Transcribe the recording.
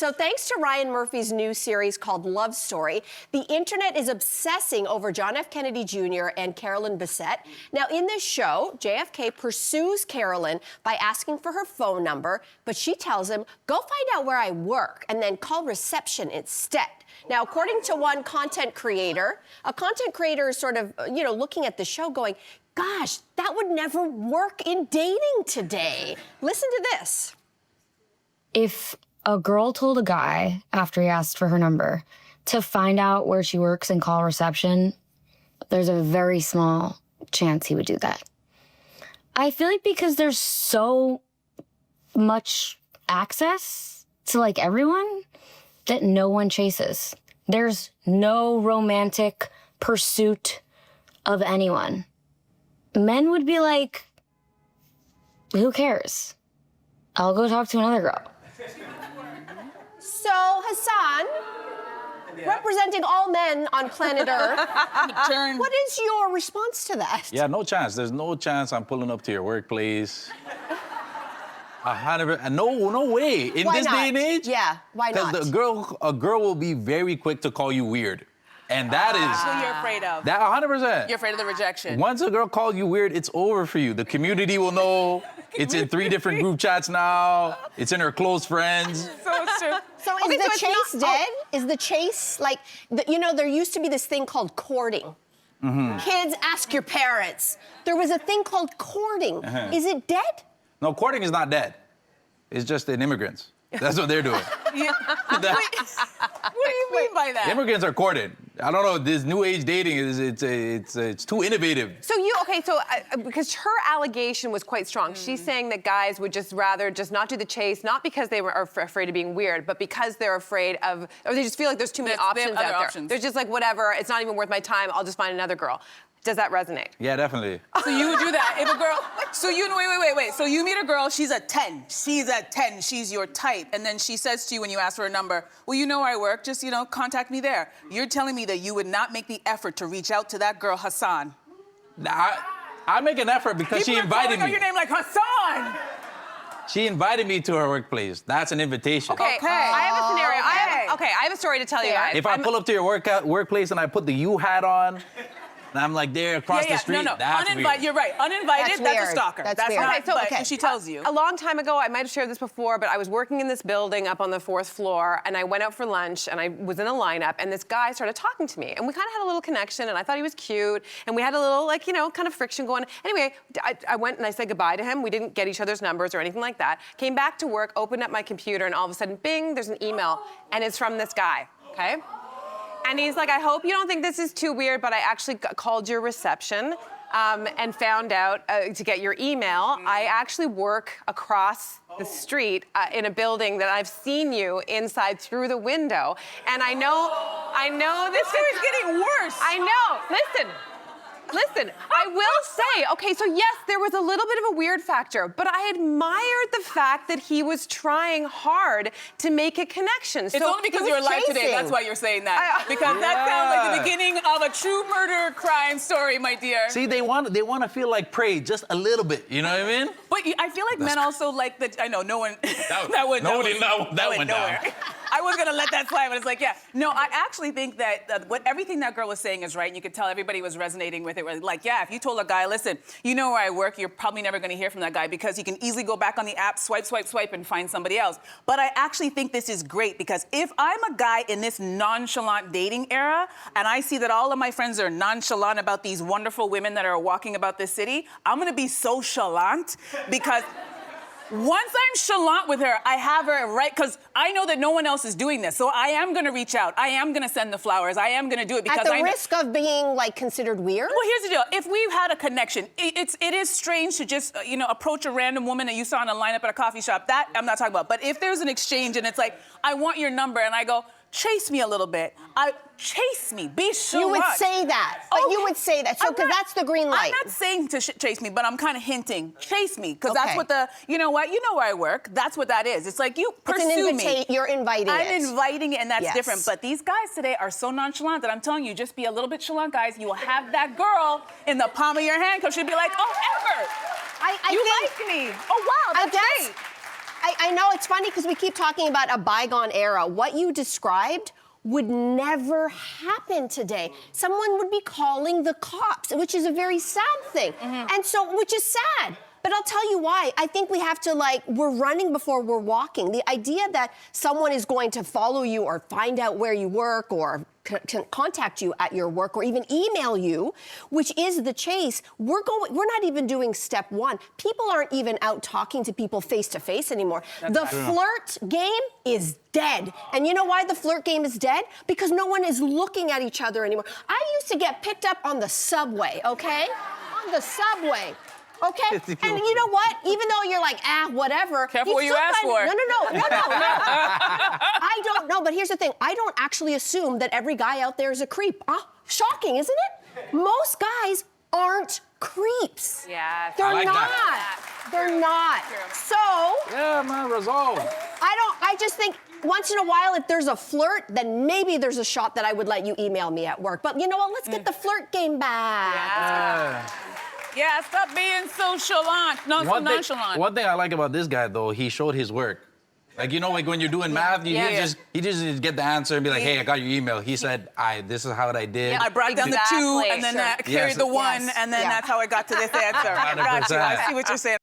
So thanks to Ryan Murphy's new series called Love Story, the internet is obsessing over John F. Kennedy Jr. and Carolyn Bessette. Now, in this show, JFK pursues Carolyn by asking for her phone number, but she tells him, go find out where I work and then call reception instead. Now, according to one content creator, a content creator is sort of, looking at the show going, gosh, that would never work in dating today. Listen to this. If a girl told a guy, after he asked for her number, to find out where she works and call reception, there's a very small chance he would do that. I feel like because there's so much access to, everyone, that no one chases. There's no romantic pursuit of anyone. Men would be like, who cares? I'll go talk to another girl. So, Hassan, representing all men on planet Earth, what is your response to that? Yeah, no chance. There's no chance I'm pulling up to your workplace. 100%. No way. In Why this not? day and age? Yeah, why not? Because a girl will be very quick to call you weird. And that is... That's what you're afraid of. That 100%. You're afraid of the rejection. Once a girl calls you weird, it's over for you. The community will know. It's in 3 different group chats now. It's in her close friends. So it's true. So is the chase dead? Is the chase, there used to be this thing called courting. Mm-hmm. Kids, ask your parents. There was a thing called courting. Is it dead? No, courting is not dead. It's just in immigrants. That's what they're doing. What do you mean by that? Immigrants are courted. I don't know. This new age dating it's too innovative. So because her allegation was quite strong. She's saying that guys would just rather just not do the chase, not because they are afraid of being weird, but because they're afraid of, or they just feel like there's too many options out there. There's just whatever, it's not even worth my time. I'll just find another girl. Does that resonate? Yeah, definitely. So you would do that if a girl, wait. So you meet a girl, she's a 10. She's a 10, she's your type. And then she says to you when you ask for a number, well, you know where I work, just, contact me there. You're telling me that you would not make the effort to reach out to that girl, Hassan. I make an effort because she invited me. Your name like Hassan. She invited me to her workplace. That's an invitation. Okay. I have a scenario. I have a story to tell you guys. If I pull up to your workplace and I put the you hat on, and I'm there across the street. No. That's weird. You're right. Uninvited, that's a stalker. That's weird. Not, but she tells you. A long time ago, I might have shared this before, but I was working in this building up on the 4th floor, and I went out for lunch, and I was in a lineup, and this guy started talking to me, and we kind of had a little connection, and I thought he was cute, and we had a little, kind of friction going. Anyway, I went and I said goodbye to him. We didn't get each other's numbers or anything like that. Came back to work, opened up my computer, and all of a sudden, bing, there's an email, and it's from this guy, okay? And he's like, I hope you don't think this is too weird, but I actually called your reception and found out to get your email. I actually work across the street in a building that I've seen you inside through the window. And I know this is getting worse. I know. Listen, I will say, okay, so yes, there was a little bit of a weird factor, but I admired the fact that he was trying hard to make a connection. It's only because you're alive today, that's why you're saying that. Because that sounds like the beginning of a true murder crime story, my dear. See, they want to feel like prey just a little bit, you know what I mean? But I feel like men also like the, I know, no one, that went nowhere. I was gonna let that slide, but it's yeah. No, I actually think that everything that girl was saying is right, and you could tell everybody was resonating with it. If you told a guy, listen, you know where I work, you're probably never gonna hear from that guy because he can easily go back on the app, swipe, and find somebody else. But I actually think this is great because if I'm a guy in this nonchalant dating era, and I see that all of my friends are nonchalant about these wonderful women that are walking about this city, I'm gonna be so chalant because once I'm chalant with her, I have her right, because I know that no one else is doing this. So I am going to reach out. I am going to send the flowers. I am going to do it because at the risk of being considered weird? Well, here's the deal. If we've had a connection, it is strange to just, approach a random woman that you saw in a lineup at a coffee shop. That I'm not talking about. But if there's an exchange and it's I want your number, and I go, chase me a little bit. Chase me, be sure. You would say that, but you would say that, so because that's the green light. I'm not saying to chase me, but I'm kind of hinting, chase me, because that's what you know where I work, that's what that is. It's you pursue me. You're inviting it. I'm inviting it, and that's different. But these guys today are so nonchalant that I'm telling you, just be a little bit chalant, guys. You will have that girl in the palm of your hand, because she'll be like, oh, Ever, you like me. Oh, wow, that's great. I know it's funny because we keep talking about a bygone era. What you described would never happen today. Someone would be calling the cops, which is a very sad thing. And so, which is sad. But I'll tell you why. I think we have to, we're running before we're walking. The idea that someone is going to follow you or find out where you work or contact you at your work or even email you, which is the chase, we're not even doing step one. People aren't even out talking to people face to face anymore. The flirt game is dead. And you know why the flirt game is dead? Because no one is looking at each other anymore. I used to get picked up on the subway, okay? On the subway. Okay? And you know what? Even though you're like, whatever. Careful what you ask for. No. I don't know, but here's the thing. I don't actually assume that every guy out there is a creep. Shocking, isn't it? Most guys aren't creeps. Yeah. They're like not. that. They're not. So, Yeah, man, resolve. I just think once in a while, if there's a flirt, then maybe there's a shot that I would let you email me at work. But you know what? Let's get the flirt game back. Yeah, stop being so nonchalant. One thing I like about this guy, though, he showed his work. Like, you know, like when you're doing math, he just get the answer and be like, hey, I got your email. He said, this is how I did. I brought down the 2, and then I carried the 1, and then that's how I got to this answer. I got you. I see what you're saying.